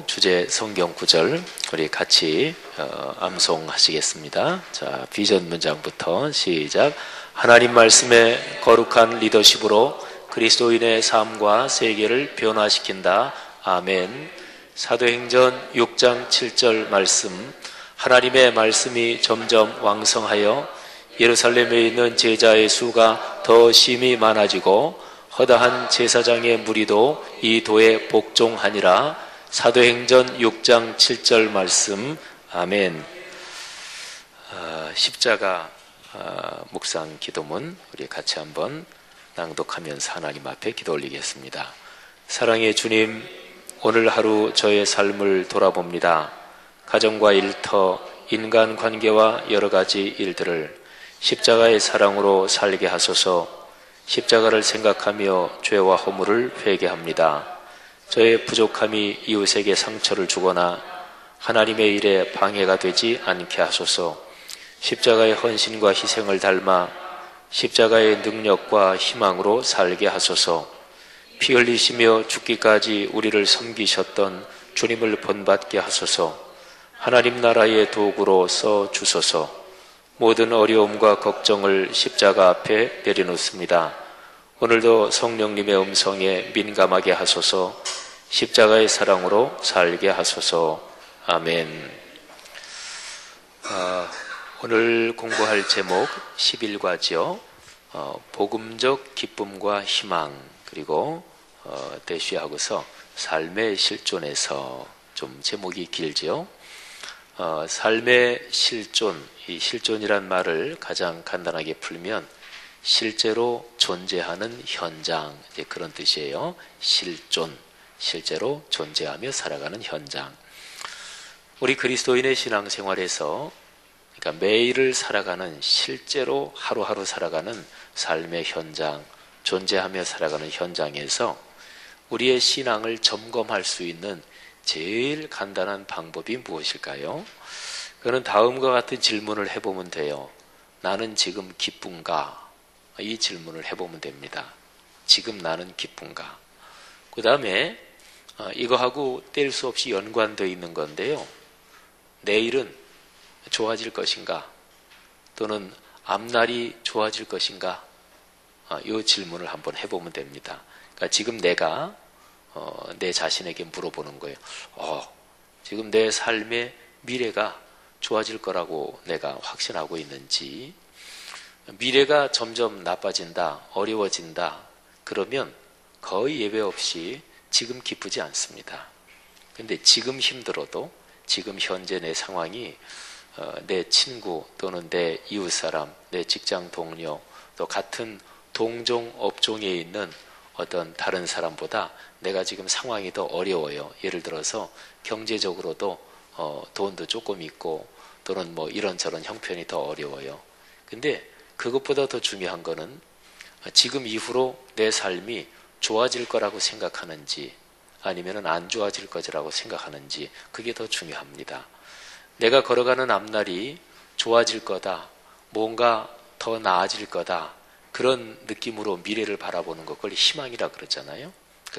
주제 성경 구절 우리 같이 암송하시겠습니다. 자, 비전 문장부터 시작. 하나님 말씀의 거룩한 리더십으로 그리스도인의 삶과 세계를 변화시킨다. 아멘. 사도행전 6장 7절 말씀. 하나님의 말씀이 점점 왕성하여 예루살렘에 있는 제자의 수가 더 심히 많아지고 허다한 제사장의 무리도 이 도에 복종하니라. 사도행전 6장 7절 말씀. 아멘. 십자가 묵상 기도문 우리 같이 한번 낭독하면서 하나님 앞에 기도 올리겠습니다. 사랑의 주님, 오늘 하루 저의 삶을 돌아봅니다. 가정과 일터, 인간관계와 여러 가지 일들을 십자가의 사랑으로 살게 하소서. 십자가를 생각하며 죄와 허물을 회개합니다. 저의 부족함이 이웃에게 상처를 주거나 하나님의 일에 방해가 되지 않게 하소서. 십자가의 헌신과 희생을 닮아 십자가의 능력과 희망으로 살게 하소서. 피 흘리시며 죽기까지 우리를 섬기셨던 주님을 본받게 하소서. 하나님 나라의 도구로 써 주소서. 모든 어려움과 걱정을 십자가 앞에 내려놓습니다. 오늘도 성령님의 음성에 민감하게 하소서. 십자가의 사랑으로 살게 하소서. 아멘. 오늘 공부할 제목 11과죠. 복음적 기쁨과 희망, 그리고 대쉬하고서 삶의 실존에서, 좀 제목이 길죠. 삶의 실존, 이 실존이란 말을 가장 간단하게 풀면 실제로 존재하는 현장, 이제 그런 뜻이에요. 실존, 실제로 존재하며 살아가는 현장. 우리 그리스도인의 신앙생활에서, 그러니까 매일을 살아가는, 실제로 하루하루 살아가는 삶의 현장, 존재하며 살아가는 현장에서 우리의 신앙을 점검할 수 있는 제일 간단한 방법이 무엇일까요? 그는 다음과 같은 질문을 해보면 돼요. 나는 지금 기쁜가? 이 질문을 해보면 됩니다. 지금 나는 기쁜가? 그 다음에 이거하고 뗄 수 없이 연관되어 있는 건데요. 내일은 좋아질 것인가? 또는 앞날이 좋아질 것인가? 이 질문을 한번 해보면 됩니다. 그러니까 지금 내가 내 자신에게 물어보는 거예요. 지금 내 삶의 미래가 좋아질 거라고 내가 확신하고 있는지, 미래가 점점 나빠진다, 어려워진다, 그러면 거의 예외 없이 지금 기쁘지 않습니다. 근데 지금 힘들어도 지금 현재 내 상황이 내 친구 또는 내 이웃사람, 내 직장 동료, 또 같은 동종 업종에 있는 어떤 다른 사람보다 내가 지금 상황이 더 어려워요. 예를 들어서 경제적으로도 돈도 조금 있고, 또는 뭐 이런저런 형편이 더 어려워요. 근데 그것보다 더 중요한 거는 지금 이후로 내 삶이 좋아질 거라고 생각하는지 아니면 안 좋아질 거라고 생각하는지, 그게 더 중요합니다. 내가 걸어가는 앞날이 좋아질 거다, 뭔가 더 나아질 거다, 그런 느낌으로 미래를 바라보는 것, 그걸 희망이라 그러잖아요.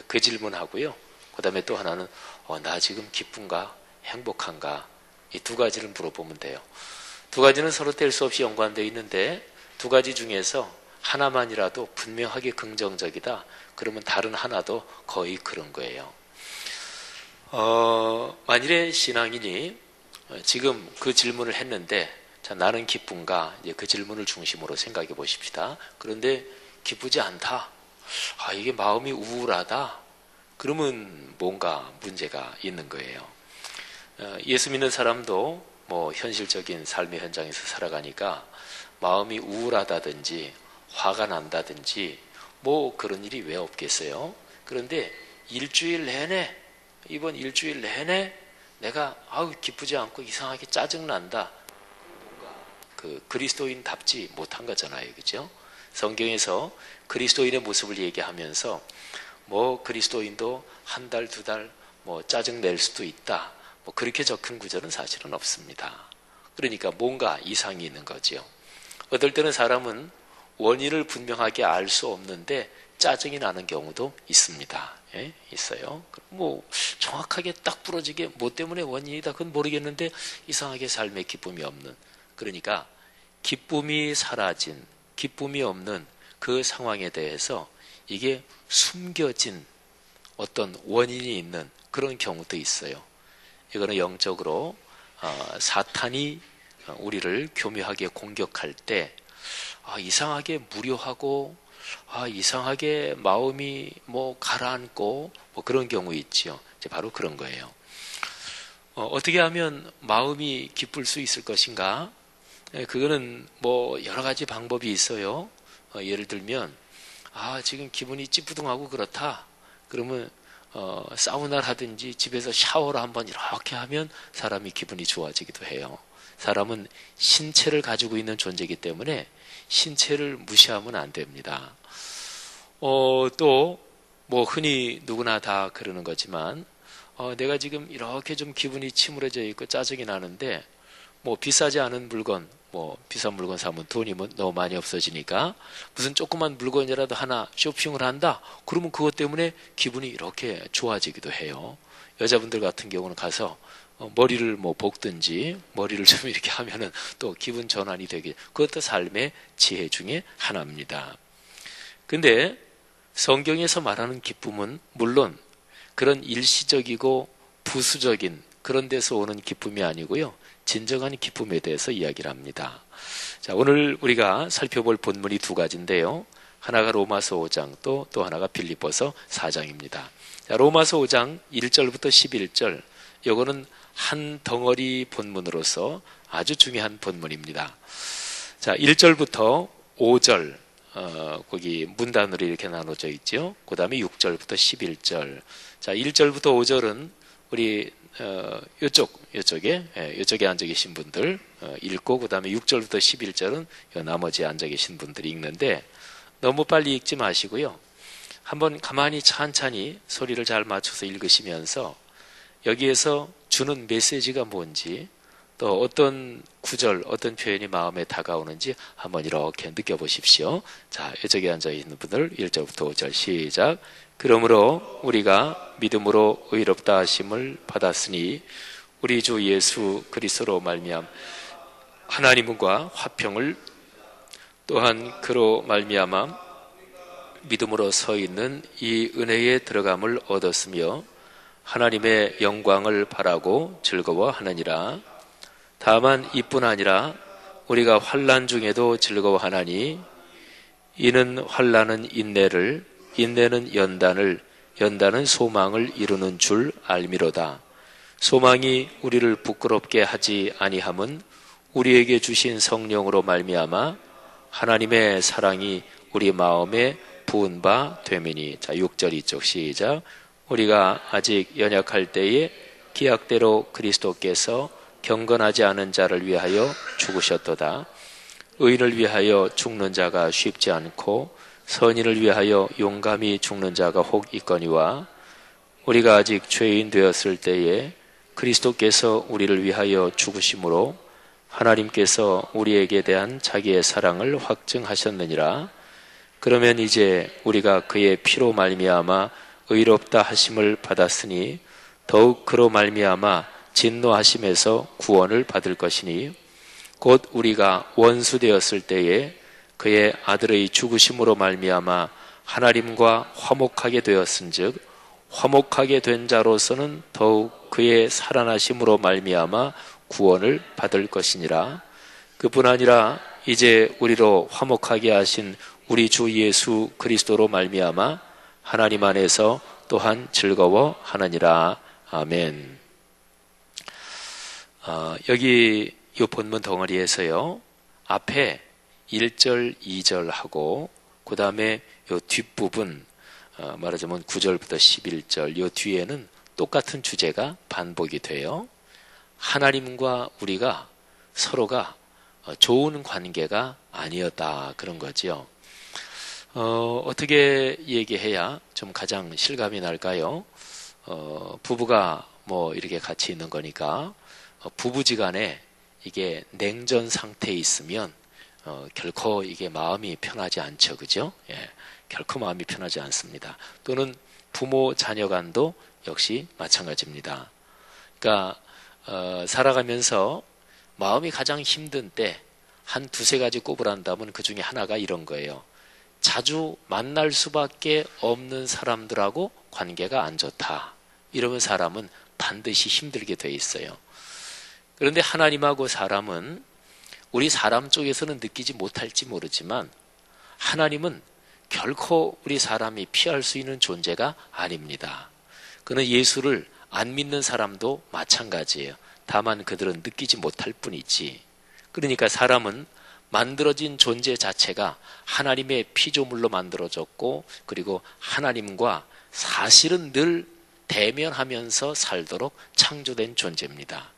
그 질문하고요. 그 다음에 또 하나는 나 지금 기쁜가? 행복한가? 이 두 가지를 물어보면 돼요. 두 가지는 서로 뗄 수 없이 연관되어 있는데, 두 가지 중에서 하나만이라도 분명하게 긍정적이다, 그러면 다른 하나도 거의 그런 거예요. 만일에 신앙인이 지금 그 질문을 했는데, 자, 나는 기쁜가? 이제 그 질문을 중심으로 생각해 보십시다. 그런데 기쁘지 않다. 이게 마음이 우울하다. 그러면 뭔가 문제가 있는 거예요. 예수 믿는 사람도 뭐 현실적인 삶의 현장에서 살아가니까 마음이 우울하다든지 화가 난다든지 뭐 그런 일이 왜 없겠어요? 그런데 일주일 내내, 이번 일주일 내내 내가 기쁘지 않고 이상하게 짜증난다. 뭔가 그 그리스도인답지 못한 거잖아요. 그죠? 성경에서 그리스도인의 모습을 얘기하면서 뭐 그리스도인도 한 달, 두 달 뭐 짜증 낼 수도 있다, 뭐 그렇게 적힌 구절은 사실은 없습니다. 그러니까 뭔가 이상이 있는 거죠. 어떨 때는 사람은 원인을 분명하게 알 수 없는데 짜증이 나는 경우도 있습니다. 있어요. 뭐 정확하게 딱 부러지게 뭐 때문에 원인이다 그건 모르겠는데 이상하게 삶에 기쁨이 없는, 그러니까 기쁨이 사라진, 기쁨이 없는 그 상황에 대해서 이게 숨겨진 어떤 원인이 있는 그런 경우도 있어요. 이거는 영적으로 사탄이 우리를 교묘하게 공격할 때 이상하게 무료하고 이상하게 마음이 뭐 가라앉고 뭐 그런 경우 있지요. 이제 바로 그런 거예요. 어떻게 하면 마음이 기쁠 수 있을 것인가? 그거는 뭐 여러 가지 방법이 있어요. 예를 들면 지금 기분이 찌뿌둥하고 그렇다. 그러면 사우나를 하든지 집에서 샤워를 한번 이렇게 하면 사람이 기분이 좋아지기도 해요. 사람은 신체를 가지고 있는 존재이기 때문에 신체를 무시하면 안 됩니다. 또 뭐 흔히 누구나 다 그러는 거지만 내가 지금 이렇게 좀 기분이 침울해져 있고 짜증이 나는데 뭐 비싸지 않은 물건, 뭐 비싼 물건 사면 돈이 너무 많이 없어지니까 무슨 조그만 물건이라도 하나 쇼핑을 한다. 그러면 그것 때문에 기분이 이렇게 좋아지기도 해요. 여자분들 같은 경우는 가서 머리를 뭐 볶든지 머리를 좀 이렇게 하면은 또 기분 전환이 되게, 그것도 삶의 지혜 중에 하나입니다. 근데 성경에서 말하는 기쁨은 물론 그런 일시적이고 부수적인 그런 데서 오는 기쁨이 아니고요. 진정한 기쁨에 대해서 이야기를 합니다. 자, 오늘 우리가 살펴볼 본문이 두 가지인데요. 하나가 로마서 5장, 또 하나가 빌립보서 4장입니다. 자, 로마서 5장 1절부터 11절, 이거는 한 덩어리 본문으로서 아주 중요한 본문입니다. 자, 1절부터 5절, 거기 문단으로 이렇게 나눠져 있죠. 그 다음에 6절부터 11절. 자, 1절부터 5절은 우리 이쪽에 앉아 계신 분들 읽고, 그 다음에 6절부터 11절은 나머지 앉아 계신 분들이 읽는데 너무 빨리 읽지 마시고요. 한번 가만히 찬찬히 소리를 잘 맞춰서 읽으시면서 여기에서 주는 메시지가 뭔지, 또 어떤 구절, 어떤 표현이 마음에 다가오는지 한번 이렇게 느껴보십시오. 자, 이쪽에 앉아 있는 분들 1절부터 5절 시작. 그러므로 우리가 믿음으로 의롭다 하심을 받았으니 우리 주 예수 그리스도로 말미암 하나님과 화평을, 또한 그로 말미암아 믿음으로 서 있는 이 은혜에 들어감을 얻었으며 하나님의 영광을 바라고 즐거워하느니라. 다만 이뿐 아니라 우리가 환난 중에도 즐거워하나니 이는 환난은 인내를, 인내는 연단을, 연단은 소망을 이루는 줄 알미로다. 소망이 우리를 부끄럽게 하지 아니함은 우리에게 주신 성령으로 말미암아 하나님의 사랑이 우리 마음에 부은 바 됨이니. 자, 6절 이쪽 시작. 우리가 아직 연약할 때에 기약대로 그리스도께서 경건하지 않은 자를 위하여 죽으셨도다. 의인을 위하여 죽는 자가 쉽지 않고 선인을 위하여 용감히 죽는 자가 혹 있거니와 우리가 아직 죄인 되었을 때에 그리스도께서 우리를 위하여 죽으심으로 하나님께서 우리에게 대한 자기의 사랑을 확증하셨느니라. 그러면 이제 우리가 그의 피로 말미암아 의롭다 하심을 받았으니 더욱 그로 말미암아 진노하심에서 구원을 받을 것이니 곧 우리가 원수 되었을 때에 그의 아들의 죽으심으로 말미암아 하나님과 화목하게 되었은즉 화목하게 된 자로서는 더욱 그의 살아나심으로 말미암아 구원을 받을 것이니라. 그뿐 아니라 이제 우리로 화목하게 하신 우리 주 예수 그리스도로 말미암아 하나님 안에서 또한 즐거워하느니라. 아멘. 여기 이 본문 덩어리에서요, 앞에 1절, 2절 하고 그 다음에 이 뒷부분, 말하자면 9절부터 11절, 이 뒤에는 똑같은 주제가 반복이 돼요. 하나님과 우리가 서로가 좋은 관계가 아니었다, 그런 거지요. 어떻게 얘기해야 좀 가장 실감이 날까요? 부부가 뭐 이렇게 같이 있는 거니까 부부지간에 이게 냉전 상태에 있으면 결코 이게 마음이 편하지 않죠, 그죠? 예, 결코 마음이 편하지 않습니다. 또는 부모 자녀 간도 역시 마찬가지입니다. 그러니까 살아가면서 마음이 가장 힘든 때 한 두세 가지 꼽으란다면 그 중에 하나가 이런 거예요. 자주 만날 수밖에 없는 사람들하고 관계가 안 좋다. 이러면 사람은 반드시 힘들게 돼 있어요. 그런데 하나님하고 사람은 우리 사람 쪽에서는 느끼지 못할지 모르지만 하나님은 결코 우리 사람이 피할 수 있는 존재가 아닙니다. 그는 예수를 안 믿는 사람도 마찬가지예요. 다만 그들은 느끼지 못할 뿐이지. 그러니까 사람은 만들어진 존재 자체가 하나님의 피조물로 만들어졌고 그리고 하나님과 사실은 늘 대면하면서 살도록 창조된 존재입니다.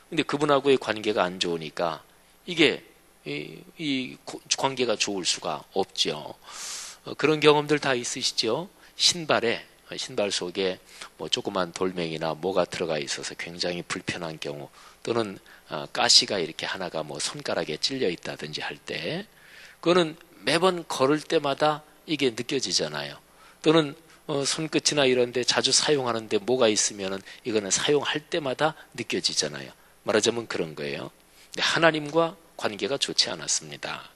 근데 그분하고의 관계가 안 좋으니까 이게 이 관계가 좋을 수가 없죠. 그런 경험들 다 있으시죠? 신발 속에 뭐 조그만 돌멩이나 뭐가 들어가 있어서 굉장히 불편한 경우, 또는 가시가 이렇게 하나가 뭐 손가락에 찔려 있다든지 할 때, 그거는 매번 걸을 때마다 이게 느껴지잖아요. 또는 손끝이나 이런 데 자주 사용하는데 뭐가 있으면은 이거는 사용할 때마다 느껴지잖아요. 말하자면 그런 거예요. 근데 하나님과 관계가 좋지 않았습니다.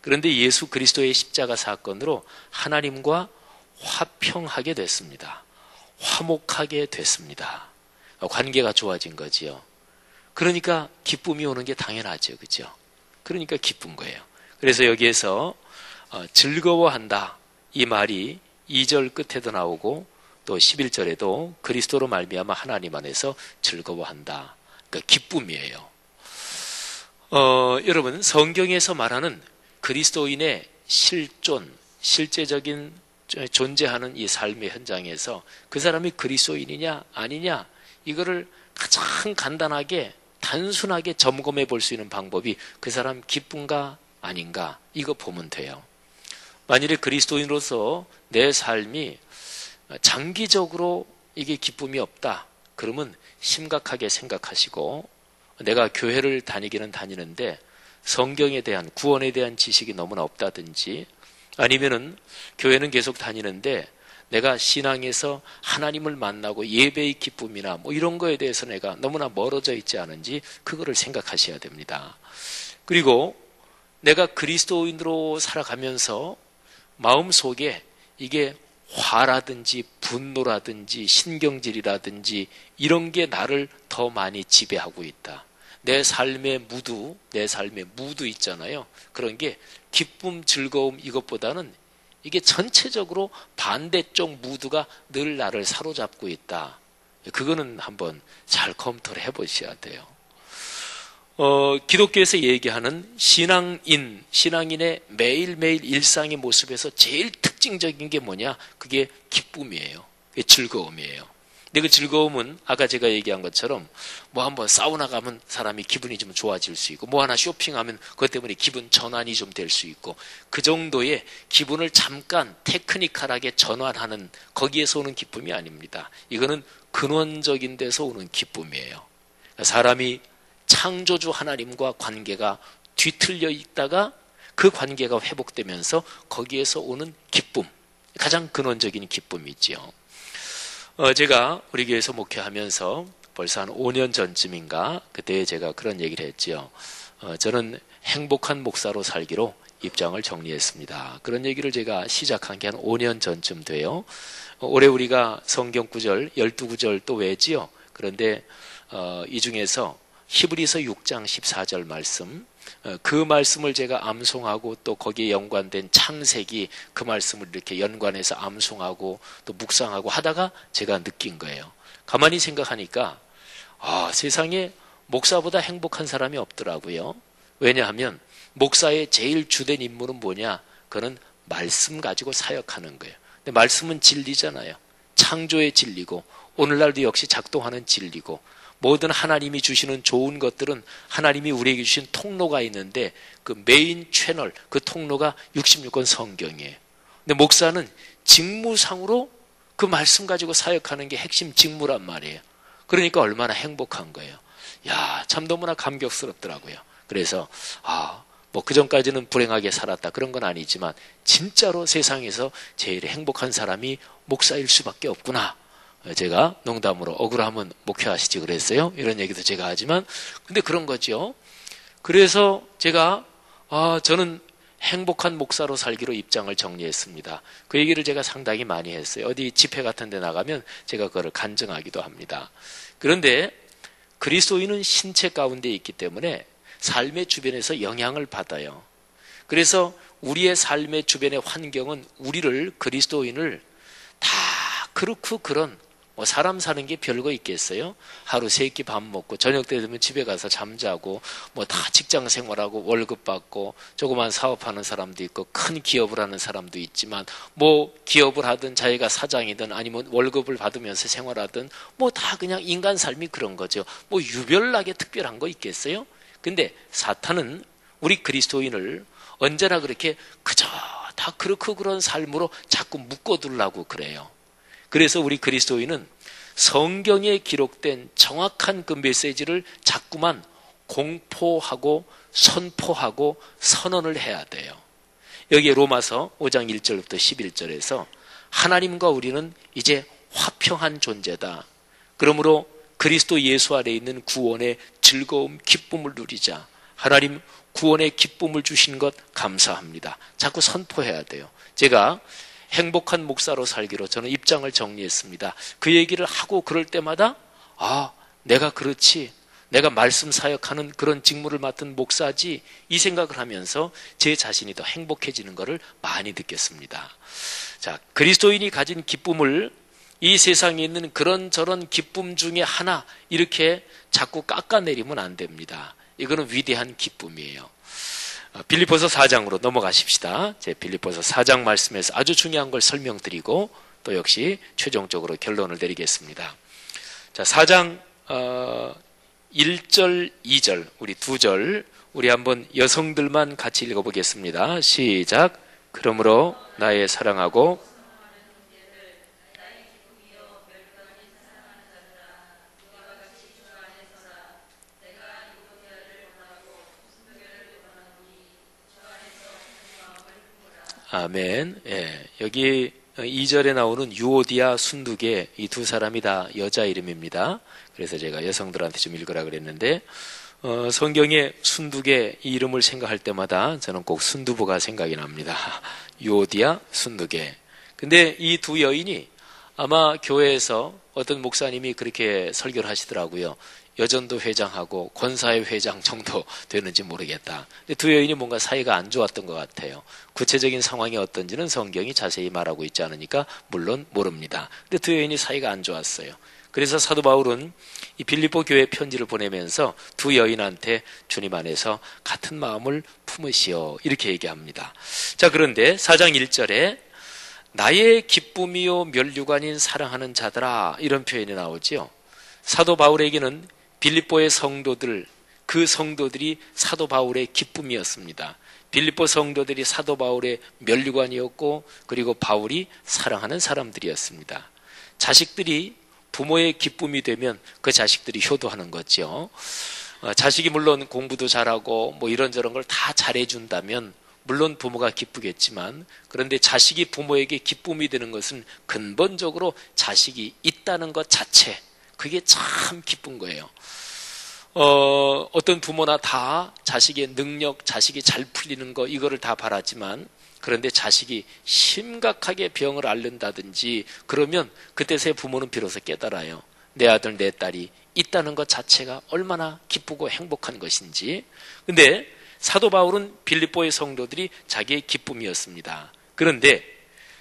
그런데 예수 그리스도의 십자가 사건으로 하나님과 화평하게 됐습니다. 화목하게 됐습니다. 관계가 좋아진 거지요. 그러니까 기쁨이 오는 게 당연하죠. 그죠? 그러니까 기쁜 거예요. 그래서 여기에서 즐거워한다, 이 말이 2절 끝에도 나오고 또 11절에도 그리스도로 말미암아 하나님 안에서 즐거워한다. 그러니까 기쁨이에요. 여러분, 성경에서 말하는 그리스도인의 실제적인 존재하는 이 삶의 현장에서 그 사람이 그리스도인이냐 아니냐, 이거를 가장 간단하게 단순하게 점검해 볼 수 있는 방법이 그 사람 기쁜가 아닌가, 이거 보면 돼요. 만일에 그리스도인으로서 내 삶이 장기적으로 이게 기쁨이 없다, 그러면 심각하게 생각하시고, 내가 교회를 다니기는 다니는데 성경에 대한, 구원에 대한 지식이 너무나 없다든지, 아니면은 교회는 계속 다니는데 내가 신앙에서 하나님을 만나고 예배의 기쁨이나 뭐 이런 거에 대해서 내가 너무나 멀어져 있지 않은지, 그거를 생각하셔야 됩니다. 그리고 내가 그리스도인으로 살아가면서 마음속에 이게 화라든지 분노라든지 신경질이라든지 이런 게 나를 더 많이 지배하고 있다. 내 삶의 무드 있잖아요. 그런 게 기쁨, 즐거움 이것보다는 이게 전체적으로 반대쪽 무드가 늘 나를 사로잡고 있다. 그거는 한번 잘 검토를 해보셔야 돼요. 기독교에서 얘기하는 신앙인의 매일매일 일상의 모습에서 제일 특징적인 게 뭐냐? 그게 기쁨이에요. 그게 즐거움이에요. 근데 그 즐거움은 아까 제가 얘기한 것처럼 뭐 한번 사우나 가면 사람이 기분이 좀 좋아질 수 있고, 뭐 하나 쇼핑하면 그것 때문에 기분 전환이 좀 될 수 있고, 그 정도의 기분을 잠깐 테크니컬하게 전환하는, 거기에서 오는 기쁨이 아닙니다. 이거는 근원적인 데서 오는 기쁨이에요. 사람이 창조주 하나님과 관계가 뒤틀려 있다가 그 관계가 회복되면서 거기에서 오는 기쁨, 가장 근원적인 기쁨이지요. 제가 우리 교회에서 목회하면서 벌써 한 5년 전쯤인가, 그때 제가 그런 얘기를 했지요. 저는 행복한 목사로 살기로 입장을 정리했습니다. 그런 얘기를 제가 시작한 게 한 5년 전쯤 돼요. 올해 우리가 성경 구절 12구절 또 외지요. 그런데 이 중에서 히브리서 6장 14절 말씀, 그 말씀을 제가 암송하고 또 거기에 연관된 창세기, 그 말씀을 이렇게 연관해서 암송하고 또 묵상하고 하다가 제가 느낀 거예요. 가만히 생각하니까 세상에 목사보다 행복한 사람이 없더라고요. 왜냐하면 목사의 제일 주된 임무는 뭐냐? 그는 말씀 가지고 사역하는 거예요. 근데 말씀은 진리잖아요. 창조의 진리고 오늘날도 역시 작동하는 진리고, 모든 하나님이 주시는 좋은 것들은 하나님이 우리에게 주신 통로가 있는데 그 메인 채널, 그 통로가 66권 성경이에요. 근데 목사는 직무상으로 그 말씀 가지고 사역하는 게 핵심 직무란 말이에요. 그러니까 얼마나 행복한 거예요. 야, 참 너무나 감격스럽더라고요. 그래서 뭐 그전까지는 불행하게 살았다 그런 건 아니지만 진짜로 세상에서 제일 행복한 사람이 목사일 수밖에 없구나. 제가 농담으로 억울하면 목회하시지 그랬어요. 이런 얘기도 제가 하지만 근데 그런 거죠. 그래서 제가 저는 행복한 목사로 살기로 입장을 정리했습니다. 그 얘기를 제가 상당히 많이 했어요. 어디 집회 같은 데 나가면 제가 그걸 간증하기도 합니다. 그런데 그리스도인은 신체 가운데 있기 때문에 삶의 주변에서 영향을 받아요. 그래서 우리의 삶의 주변의 환경은 우리를 그리스도인을 다 그렇고 그런 사람 사는 게 별거 있겠어요? 하루 3끼 밥 먹고 저녁 때 되면 집에 가서 잠자고 다 직장 생활하고 월급 받고 조그만 사업하는 사람도 있고 큰 기업을 하는 사람도 있지만 기업을 하든 자기가 사장이든 아니면 월급을 받으면서 생활하든 다 그냥 인간 삶이 그런 거죠. 유별나게 특별한 거 있겠어요? 근데 사탄은 우리 그리스도인을 언제나 그렇게 그저 다 그렇고 그런 삶으로 자꾸 묶어두려고 그래요. 그래서 우리 그리스도인은 성경에 기록된 정확한 그 메시지를 자꾸만 공포하고 선포하고 선언을 해야 돼요. 여기에 로마서 5장 1절부터 11절에서 하나님과 우리는 이제 화평한 존재다. 그러므로 그리스도 예수 안에 있는 구원의 즐거움, 기쁨을 누리자. 하나님 구원의 기쁨을 주신 것 감사합니다. 자꾸 선포해야 돼요. 제가 행복한 목사로 살기로 저는 입장을 정리했습니다. 그 얘기를 하고 그럴 때마다 내가 그렇지. 내가 말씀 사역하는 그런 직무를 맡은 목사지 이 생각을 하면서 제 자신이 더 행복해지는 것을 많이 느꼈습니다. 자, 그리스도인이 가진 기쁨을 이 세상에 있는 그런저런 기쁨 중에 하나 이렇게 자꾸 깎아내리면 안 됩니다. 이거는 위대한 기쁨이에요. 빌립보서 4장으로 넘어가십시다. 제 빌립보서 4장 말씀에서 아주 중요한 걸 설명드리고 또 역시 최종적으로 결론을 내리겠습니다. 자, 4장 1절, 2절 우리 2절 우리 한번 여성들만 같이 읽어보겠습니다. 시작. 그러므로 나의 사랑하고 아멘. 예, 여기 2절에 나오는 유오디아, 순두계 이 두 사람이 다 여자 이름입니다. 그래서 제가 여성들한테 좀 읽으라 그랬는데 성경에 순두계 이 이름을 생각할 때마다 저는 꼭 순두부가 생각이 납니다. 유오디아, 순두계. 근데 이 두 여인이 아마 교회에서 어떤 목사님이 그렇게 설교를 하시더라고요. 여전도 회장하고 권사회 회장 정도 되는지 모르겠다. 근데 두 여인이 뭔가 사이가 안 좋았던 것 같아요. 구체적인 상황이 어떤지는 성경이 자세히 말하고 있지 않으니까 물론 모릅니다. 근데 두 여인이 사이가 안 좋았어요. 그래서 사도 바울은 이 빌립보 교회 편지를 보내면서 두 여인한테 주님 안에서 같은 마음을 품으시오 이렇게 얘기합니다. 자, 그런데 4장 1절에 나의 기쁨이요 면류관인 사랑하는 자들아 이런 표현이 나오지요. 사도 바울에게는 빌립보의 성도들, 그 성도들이 사도 바울의 기쁨이었습니다. 빌립보 성도들이 사도 바울의 면류관이었고 그리고 바울이 사랑하는 사람들이었습니다. 자식들이 부모의 기쁨이 되면 그 자식들이 효도하는 거죠. 자식이 물론 공부도 잘하고 이런저런 걸 다 잘해준다면 물론 부모가 기쁘겠지만 그런데 자식이 부모에게 기쁨이 되는 것은 근본적으로 자식이 있다는 것 자체 그게 참 기쁜 거예요. 어떤 부모나 다 자식의 능력, 자식이 잘 풀리는 거 이거를 다 바라지만 그런데 자식이 심각하게 병을 앓는다든지 그러면 그때서야 부모는 비로소 깨달아요. 내 아들, 내 딸이 있다는 것 자체가 얼마나 기쁘고 행복한 것인지. 근데 사도 바울은 빌립보의 성도들이 자기의 기쁨이었습니다. 그런데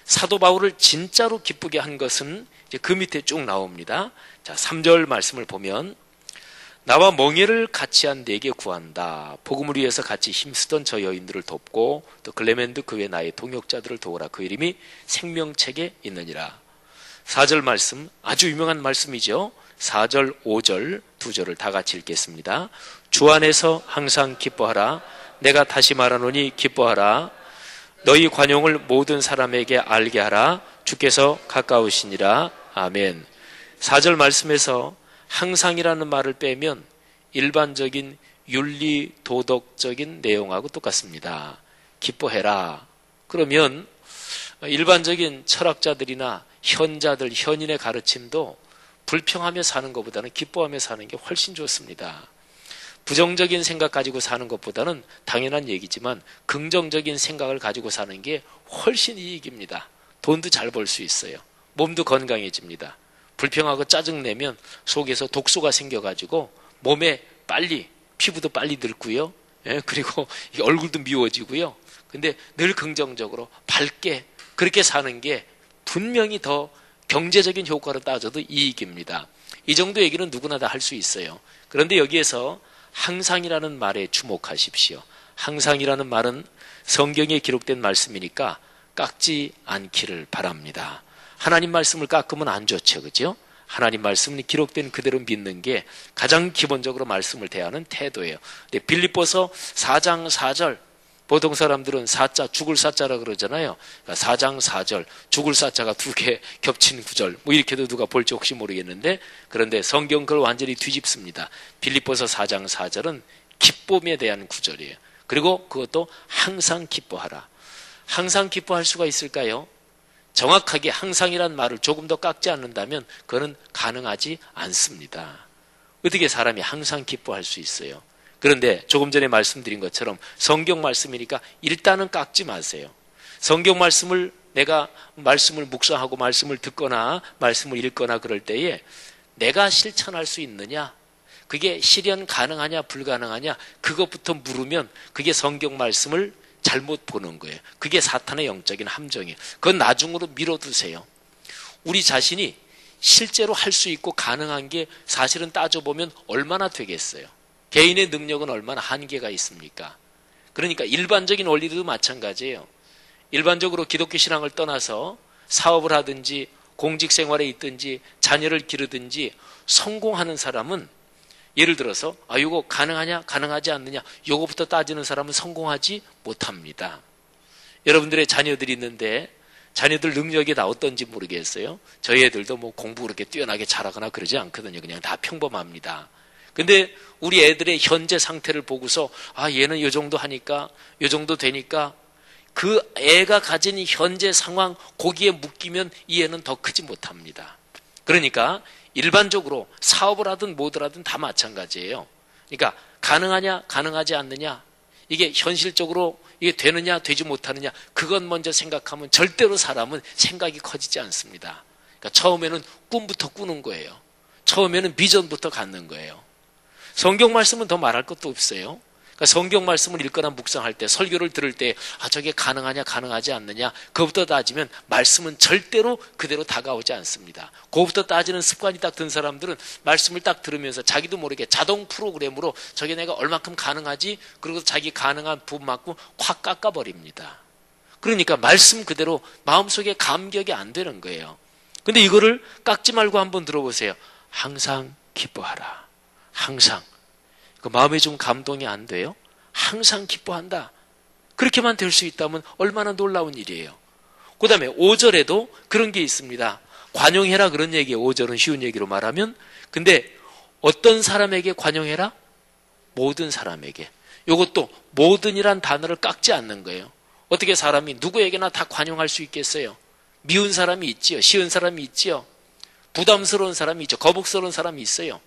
사도 바울을 진짜로 기쁘게 한 것은 이제 그 밑에 쭉 나옵니다. 자, 3절 말씀을 보면 나와 멍에를 같이 한 내게 구한다. 복음을 위해서 같이 힘쓰던 저 여인들을 돕고 또 글레멘드 그 외 나의 동역자들을 도우라. 그 이름이 생명책에 있느니라. 4절 말씀 아주 유명한 말씀이죠. 4절, 5절 두 절을 다 같이 읽겠습니다. 주 안에서 항상 기뻐하라. 내가 다시 말하노니 기뻐하라. 너희 관용을 모든 사람에게 알게 하라. 주께서 가까우시니라. 아멘. 4절 말씀에서 항상이라는 말을 빼면 일반적인 윤리 도덕적인 내용하고 똑같습니다. 기뻐해라. 그러면 일반적인 철학자들이나 현자들, 현인의 가르침도 불평하며 사는 것보다는 기뻐하며 사는 게 훨씬 좋습니다. 부정적인 생각 가지고 사는 것보다는 당연한 얘기지만 긍정적인 생각을 가지고 사는 게 훨씬 이익입니다. 돈도 잘 벌 수 있어요. 몸도 건강해집니다. 불평하고 짜증내면 속에서 독소가 생겨가지고 몸에 빨리 피부도 빨리 늙고요. 예, 그리고 얼굴도 미워지고요. 근데 늘 긍정적으로 밝게 그렇게 사는 게 분명히 더 경제적인 효과로 따져도 이익입니다. 이 정도 얘기는 누구나 다 할 수 있어요. 그런데 여기에서 항상이라는 말에 주목하십시오. 항상이라는 말은 성경에 기록된 말씀이니까 깎지 않기를 바랍니다. 하나님 말씀을 깎으면 안 좋죠. 그죠? 하나님 말씀은 기록된 그대로 믿는 게 가장 기본적으로 말씀을 대하는 태도예요. 근데 빌립보서 4장 4절, 보통 사람들은 사자, 죽을 사자라 그러잖아요. 그러니까 4장 4절, 죽을 사자가 두 개 겹친 구절, 뭐 이렇게도 누가 볼지 혹시 모르겠는데, 그런데 성경 그걸 완전히 뒤집습니다. 빌립보서 4장 4절은 기쁨에 대한 구절이에요. 그리고 그것도 항상 기뻐하라. 항상 기뻐할 수가 있을까요? 정확하게 항상이란 말을 조금 더 깎지 않는다면 그거는 가능하지 않습니다. 어떻게 사람이 항상 기뻐할 수 있어요? 그런데 조금 전에 말씀드린 것처럼 성경 말씀이니까 일단은 깎지 마세요. 성경 말씀을 내가 말씀을 묵상하고 말씀을 듣거나 말씀을 읽거나 그럴 때에 내가 실천할 수 있느냐, 그게 실현 가능하냐 불가능하냐, 그것부터 물으면 그게 성경 말씀을 잘못 보는 거예요. 그게 사탄의 영적인 함정이에요. 그건 나중으로 미뤄두세요. 우리 자신이 실제로 할 수 있고 가능한 게 사실은 따져보면 얼마나 되겠어요. 개인의 능력은 얼마나 한계가 있습니까? 그러니까 일반적인 원리도 마찬가지예요. 일반적으로 기독교 신앙을 떠나서 사업을 하든지 공직생활에 있든지 자녀를 기르든지 성공하는 사람은 예를 들어서 이거 가능하냐 가능하지 않느냐 이거부터 따지는 사람은 성공하지 못합니다. 여러분들의 자녀들이 있는데 자녀들 능력이 다 어떤지 모르겠어요. 저희 애들도 뭐 공부 그렇게 뛰어나게 잘하거나 그러지 않거든요. 그냥 다 평범합니다. 근데 우리 애들의 현재 상태를 보고서 얘는 이 정도 하니까 이 정도 되니까 그 애가 가진 현재 상황 거기에 묶이면 이 애는 더 크지 못합니다. 그러니까 일반적으로 사업을 하든 뭐를 하든 다 마찬가지예요. 그러니까 가능하냐 가능하지 않느냐, 이게 현실적으로 이게 되느냐 되지 못하느냐, 그건 먼저 생각하면 절대로 사람은 생각이 커지지 않습니다. 그러니까 처음에는 꿈부터 꾸는 거예요. 처음에는 비전부터 갖는 거예요. 성경 말씀은 더 말할 것도 없어요. 그러니까 성경 말씀을 읽거나 묵상할 때, 설교를 들을 때 저게 가능하냐 가능하지 않느냐 그것부터 따지면 말씀은 절대로 그대로 다가오지 않습니다. 그것부터 따지는 습관이 딱 든 사람들은 말씀을 딱 들으면서 자기도 모르게 자동 프로그램으로 저게 내가 얼만큼 가능하지, 그리고 자기 가능한 부분만큼 확 깎아버립니다. 그러니까 말씀 그대로 마음속에 감격이 안 되는 거예요. 근데 이거를 깎지 말고 한번 들어보세요. 항상 기뻐하라. 항상. 그 마음에 좀 감동이 안 돼요? 항상 기뻐한다. 그렇게만 될 수 있다면 얼마나 놀라운 일이에요. 그 다음에 5절에도 그런 게 있습니다. 관용해라 그런 얘기예요. 5절은 쉬운 얘기로 말하면. 근데 어떤 사람에게 관용해라? 모든 사람에게. 이것도 모든이란 단어를 깎지 않는 거예요. 어떻게 사람이 누구에게나 다 관용할 수 있겠어요? 미운 사람이 있지요. 싫은 사람이 있지요. 부담스러운 사람이 있죠. 거북스러운 사람이 있어요.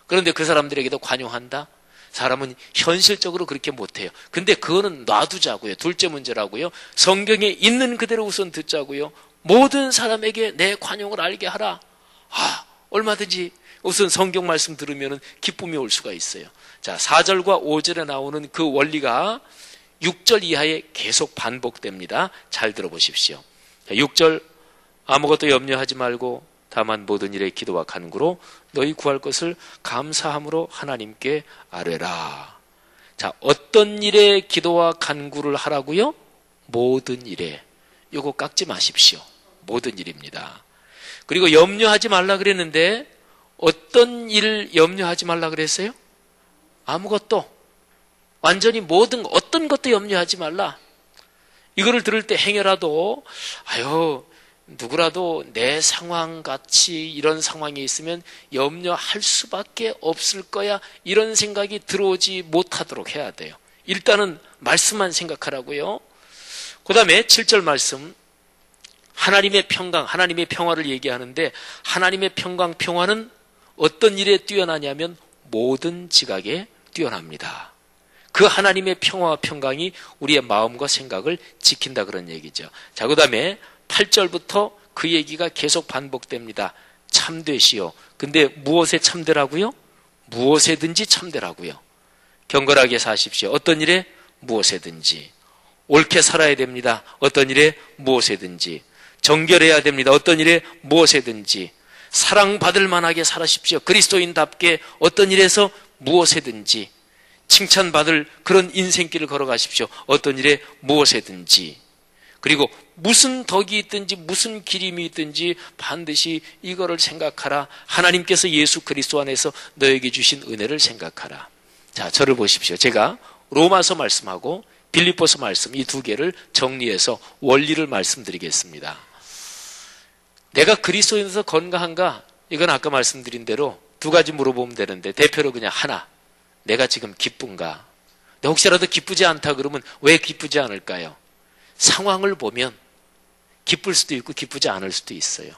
그런데 그 사람들에게도 관용한다? 사람은 현실적으로 그렇게 못해요. 근데 그거는 놔두자고요. 둘째 문제라고요. 성경에 있는 그대로 우선 듣자고요. 모든 사람에게 내 관용을 알게 하라. 얼마든지 우선 성경 말씀 들으면 기쁨이 올 수가 있어요. 자, 4절과 5절에 나오는 그 원리가 6절 이하에 계속 반복됩니다. 잘 들어보십시오. 6절, 아무것도 염려하지 말고 다만 모든 일에 기도와 간구로 너희 구할 것을 감사함으로 하나님께 아뢰라. 자, 어떤 일에 기도와 간구를 하라고요? 모든 일에. 요거 깎지 마십시오. 모든 일입니다. 그리고 염려하지 말라 그랬는데 어떤 일을 염려하지 말라 그랬어요? 아무것도. 완전히 모든 어떤 것도 염려하지 말라. 이거를 들을 때 행여라도 누구라도 내 상황 같이 이런 상황이 있으면 염려할 수밖에 없을 거야, 이런 생각이 들어오지 못하도록 해야 돼요. 일단은 말씀만 생각하라고요. 그 다음에 7절 말씀, 하나님의 평강, 하나님의 평화를 얘기하는데, 하나님의 평강, 평화는 어떤 일에 뛰어나냐면 모든 지각에 뛰어납니다. 그 하나님의 평화와 평강이 우리의 마음과 생각을 지킨다, 그런 얘기죠. 자, 그 다음에 8절부터 그 얘기가 계속 반복됩니다. 참되시오. 근데 무엇에 참되라고요? 무엇에든지 참되라고요. 경건하게 사십시오. 어떤 일에? 무엇에든지. 옳게 살아야 됩니다. 어떤 일에? 무엇에든지. 정결해야 됩니다. 어떤 일에? 무엇에든지. 사랑받을 만하게 살아십시오. 그리스도인답게 어떤 일에서? 무엇에든지. 칭찬받을 그런 인생길을 걸어가십시오. 어떤 일에? 무엇에든지. 그리고 무슨 덕이 있든지 무슨 기림이 있든지 반드시 이거를 생각하라. 하나님께서 예수 그리스도 안에서 너에게 주신 은혜를 생각하라. 자, 저를 보십시오. 제가 로마서 말씀하고 빌립보서 말씀, 이 두 개를 정리해서 원리를 말씀드리겠습니다. 내가 그리스도인에서 건강한가? 이건 아까 말씀드린 대로 두 가지 물어보면 되는데, 대표로 그냥 하나, 내가 지금 기쁜가? 혹시라도 기쁘지 않다 그러면 왜 기쁘지 않을까요? 상황을 보면 기쁠 수도 있고 기쁘지 않을 수도 있어요.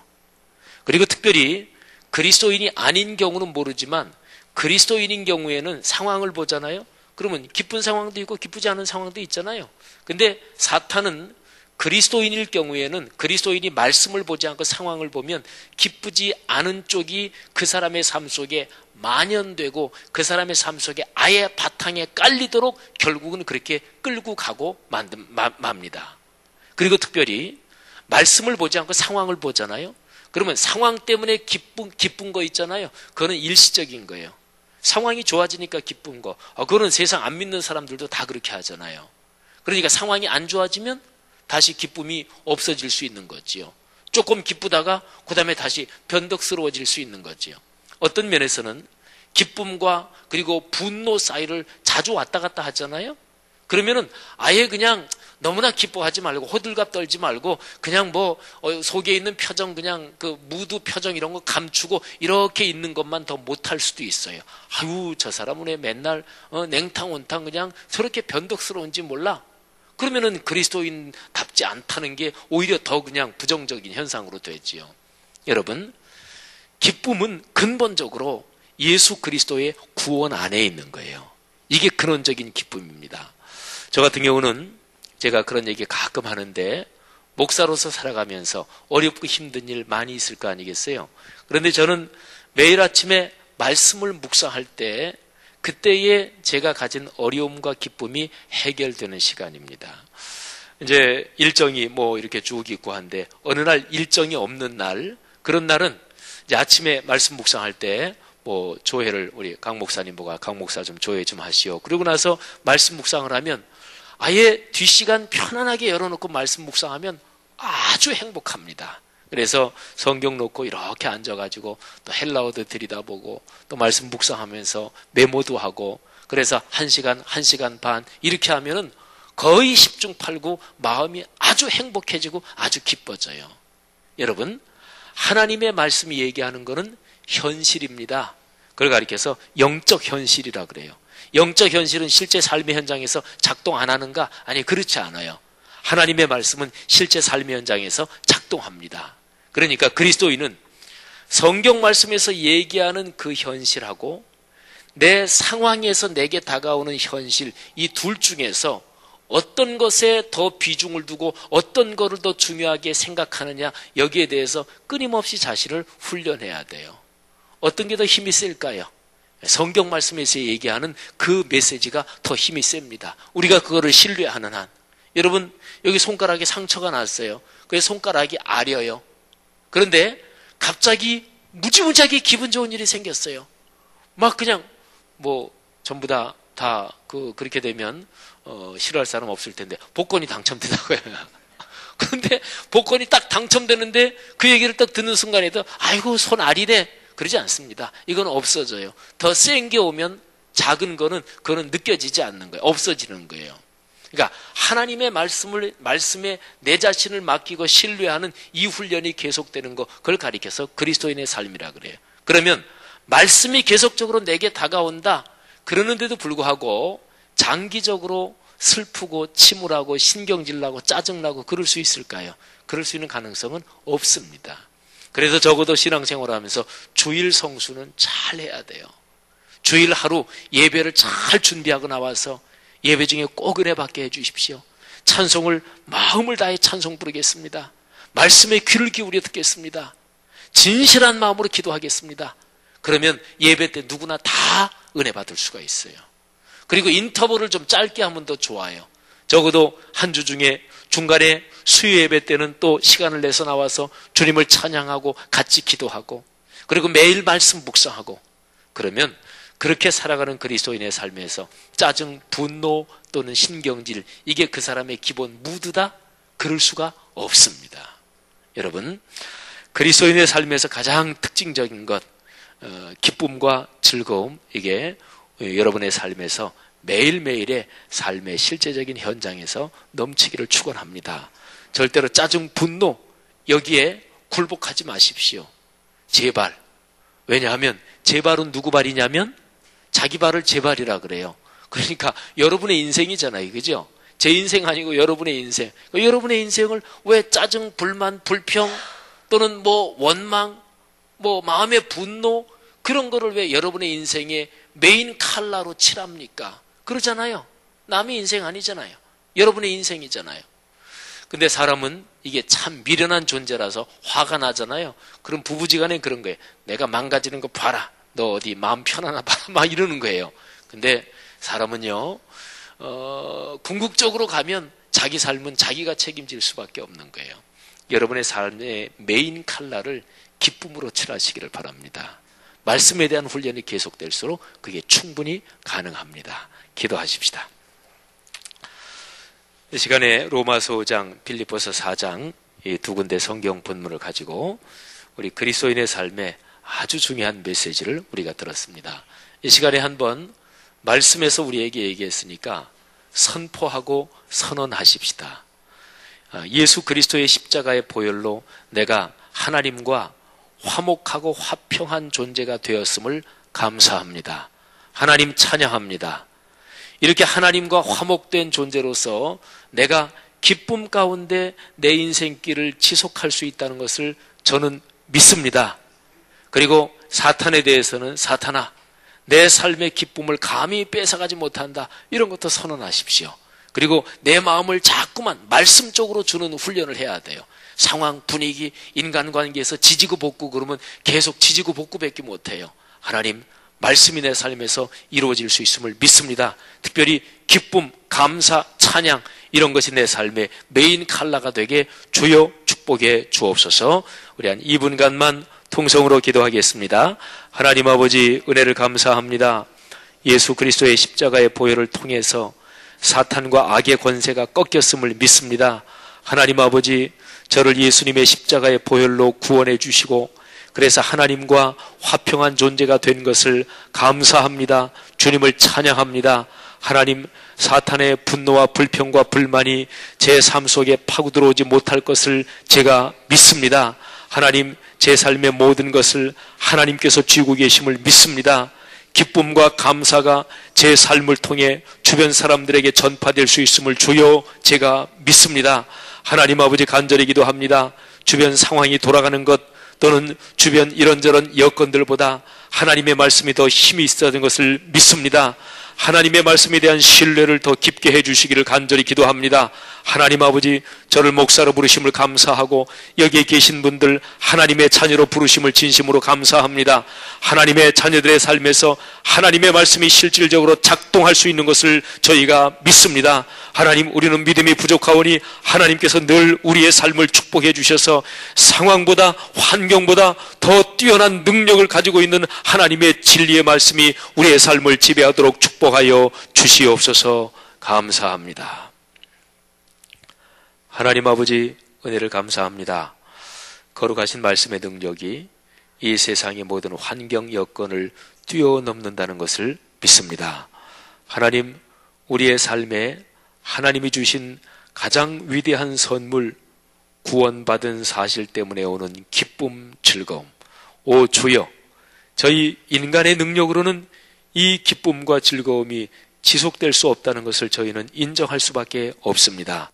그리고 특별히 그리스도인이 아닌 경우는 모르지만 그리스도인인 경우에는 상황을 보잖아요. 그러면 기쁜 상황도 있고 기쁘지 않은 상황도 있잖아요. 근데 사탄은 그리스도인일 경우에는, 그리스도인이 말씀을 보지 않고 상황을 보면 기쁘지 않은 쪽이 그 사람의 삶 속에 만연되고 그 사람의 삶 속에 아예 바탕에 깔리도록 결국은 그렇게 끌고 가고 맙니다. 그리고 특별히 말씀을 보지 않고 상황을 보잖아요. 그러면 상황 때문에 기쁜 거 있잖아요. 그거는 일시적인 거예요. 상황이 좋아지니까 기쁜 거. 그거는 세상 안 믿는 사람들도 다 그렇게 하잖아요. 그러니까 상황이 안 좋아지면 다시 기쁨이 없어질 수 있는 거지요. 조금 기쁘다가 그 다음에 다시 변덕스러워질 수 있는 거지요. 어떤 면에서는 기쁨과 그리고 분노 사이를 자주 왔다 갔다 하잖아요. 그러면은 아예 그냥 너무나 기뻐하지 말고 호들갑 떨지 말고 그냥 뭐 속에 있는 표정, 그냥 그 무드 표정 이런 거 감추고 이렇게 있는 것만 더 못할 수도 있어요. 아유, 저 사람은 왜 맨날 냉탕 온탕 그냥 저렇게 변덕스러운지 몰라. 그러면은 그리스도인답지 않다는 게 오히려 더 그냥 부정적인 현상으로 되지요. 여러분, 기쁨은 근본적으로 예수 그리스도의 구원 안에 있는 거예요. 이게 근원적인 기쁨입니다. 저 같은 경우는 제가 그런 얘기 가끔 하는데, 목사로서 살아가면서 어렵고 힘든 일 많이 있을 거 아니겠어요? 그런데 저는 매일 아침에 말씀을 묵상할 때 그때에 제가 가진 어려움과 기쁨이 해결되는 시간입니다. 이제 일정이 뭐 이렇게 쭉 있고 한데, 어느 날 일정이 없는 날, 그런 날은 이제 아침에 말씀 묵상할 때 뭐 조회를 우리 강 목사님 보고 강 목사 좀 조회 좀 하시오. 그러고 나서 말씀 묵상을 하면 아예 뒷시간 편안하게 열어놓고 말씀 묵상하면 아주 행복합니다. 그래서 성경 놓고 이렇게 앉아가지고 또 헬라어도 들여다보고 또 말씀 묵상하면서 메모도 하고, 그래서 1시간, 1시간 반 이렇게 하면은 거의 10중 8구 마음이 아주 행복해지고 아주 기뻐져요. 여러분, 하나님의 말씀이 얘기하는 것은 현실입니다. 그걸 가리켜서 영적 현실이라 그래요. 영적 현실은 실제 삶의 현장에서 작동 안 하는가? 아니, 그렇지 않아요. 하나님의 말씀은 실제 삶의 현장에서 작동합니다. 그러니까 그리스도인은 성경 말씀에서 얘기하는 그 현실하고 내 상황에서 내게 다가오는 현실, 이 둘 중에서 어떤 것에 더 비중을 두고 어떤 것을 더 중요하게 생각하느냐, 여기에 대해서 끊임없이 자신을 훈련해야 돼요. 어떤 게 더 힘이 셀까요? 성경 말씀에서 얘기하는 그 메시지가 더 힘이 셉니다. 우리가 그거를 신뢰하는 한. 여러분, 여기 손가락에 상처가 났어요. 그래서 손가락이 아려요. 그런데 갑자기 무지무지하게 기분 좋은 일이 생겼어요. 막 그냥 뭐 전부 다 그렇게 되면 싫어할 사람 없을 텐데 복권이 당첨되다고요. 그런데 복권이 딱 당첨되는데 그 얘기를 딱 듣는 순간에도 아이고 손 아리네, 그러지 않습니다. 이건 없어져요. 더 센 게 오면 작은 거는 그거는 느껴지지 않는 거예요. 없어지는 거예요. 그러니까 하나님의 말씀에 내 자신을 맡기고 신뢰하는 이 훈련이 계속되는 거, 그걸 가리켜서 그리스도인의 삶이라 그래요. 그러면 말씀이 계속적으로 내게 다가온다 그러는데도 불구하고 장기적으로 슬프고 침울하고 신경질나고 짜증나고 그럴 수 있을까요? 그럴 수 있는 가능성은 없습니다. 그래서 적어도 신앙생활을 하면서 주일 성수는 잘 해야 돼요. 주일 하루 예배를 잘 준비하고 나와서 예배 중에 꼭 은혜 받게 해주십시오. 찬송을 마음을 다해 찬송 부르겠습니다. 말씀에 귀를 기울여 듣겠습니다. 진실한 마음으로 기도하겠습니다. 그러면 예배 때 누구나 다 은혜 받을 수가 있어요. 그리고 인터벌을 좀 짧게 하면 더 좋아요. 적어도 한 주 중에 중간에 수요 예배 때는 또 시간을 내서 나와서 주님을 찬양하고 같이 기도하고, 그리고 매일 말씀 묵상하고, 그러면 그렇게 살아가는 그리스도인의 삶에서 짜증, 분노 또는 신경질, 이게 그 사람의 기본 무드다? 그럴 수가 없습니다. 여러분, 그리스도인의 삶에서 가장 특징적인 것, 기쁨과 즐거움, 이게 여러분의 삶에서 매일매일의 삶의 실제적인 현장에서 넘치기를 축원합니다. 절대로 짜증, 분노 여기에 굴복하지 마십시오. 제발. 왜냐하면 제 발은 누구 발이냐면 자기 발을 제 발이라 그래요. 그러니까 여러분의 인생이잖아요. 그죠? 제 인생 아니고 여러분의 인생. 여러분의 인생을 왜 짜증, 불만, 불평 또는 뭐 원망, 뭐 마음의 분노 그런 거를 왜 여러분의 인생의 메인 칼라로 칠합니까? 그러잖아요. 남의 인생 아니잖아요. 여러분의 인생이잖아요. 근데 사람은 이게 참 미련한 존재라서 화가 나잖아요. 그럼 부부지간에 그런 거예요. 내가 망가지는 거 봐라. 너 어디 마음 편하나 봐라. 막 이러는 거예요. 근데 사람은요, 궁극적으로 가면 자기 삶은 자기가 책임질 수밖에 없는 거예요. 여러분의 삶의 메인 칼라를 기쁨으로 칠하시기를 바랍니다. 말씀에 대한 훈련이 계속될수록 그게 충분히 가능합니다. 기도하십시다. 이 시간에 로마서 5장, 빌립보서 4장 이 두 군데 성경 본문을 가지고 우리 그리스도인의 삶에 아주 중요한 메시지를 우리가 들었습니다. 이 시간에 한번 말씀에서 우리에게 얘기했으니까 선포하고 선언하십시다. 예수 그리스도의 십자가의 보혈로 내가 하나님과 화목하고 화평한 존재가 되었음을 감사합니다. 하나님 찬양합니다. 이렇게 하나님과 화목된 존재로서 내가 기쁨 가운데 내 인생길을 지속할 수 있다는 것을 저는 믿습니다. 그리고 사탄에 대해서는 사탄아, 내 삶의 기쁨을 감히 뺏어가지 못한다. 이런 것도 선언하십시오. 그리고 내 마음을 자꾸만 말씀 쪽으로 주는 훈련을 해야 돼요. 상황, 분위기, 인간관계에서 지지고 볶고 그러면 계속 지지고 볶고밖에 못해요. 하나님, 말씀이 내 삶에서 이루어질 수 있음을 믿습니다. 특별히 기쁨, 감사, 찬양 이런 것이 내 삶의 메인 칼라가 되게 주여 축복해 주옵소서. 우리 한 2분간만 통성으로 기도하겠습니다. 하나님 아버지, 은혜를 감사합니다. 예수 그리스도의 십자가의 보혈을 통해서 사탄과 악의 권세가 꺾였음을 믿습니다. 하나님 아버지, 저를 예수님의 십자가의 보혈로 구원해 주시고 그래서 하나님과 화평한 존재가 된 것을 감사합니다. 주님을 찬양합니다. 하나님, 사탄의 분노와 불평과 불만이 제 삶 속에 파고들어오지 못할 것을 제가 믿습니다. 하나님, 제 삶의 모든 것을 하나님께서 쥐고 계심을 믿습니다. 기쁨과 감사가 제 삶을 통해 주변 사람들에게 전파될 수 있음을 주여 제가 믿습니다. 하나님 아버지, 간절히 기도합니다. 주변 상황이 돌아가는 것 또는 주변 이런저런 여건들보다 하나님의 말씀이 더 힘이 있어야 하는 것을 믿습니다. 하나님의 말씀에 대한 신뢰를 더 깊게 해주시기를 간절히 기도합니다. 하나님 아버지, 저를 목사로 부르심을 감사하고 여기에 계신 분들 하나님의 자녀로 부르심을 진심으로 감사합니다. 하나님의 자녀들의 삶에서 하나님의 말씀이 실질적으로 작동할 수 있는 것을 저희가 믿습니다. 하나님, 우리는 믿음이 부족하오니 하나님께서 늘 우리의 삶을 축복해 주셔서 상황보다 환경보다 더 뛰어난 능력을 가지고 있는 하나님의 진리의 말씀이 우리의 삶을 지배하도록 축복하여 주시옵소서. 감사합니다. 하나님 아버지, 은혜를 감사합니다. 거룩하신 말씀의 능력이 이 세상의 모든 환경 여건을 뛰어넘는다는 것을 믿습니다. 하나님, 우리의 삶에 하나님이 주신 가장 위대한 선물, 구원받은 사실 때문에 오는 기쁨, 즐거움. 오 주여, 저희 인간의 능력으로는 이 기쁨과 즐거움이 지속될 수 없다는 것을 저희는 인정할 수밖에 없습니다.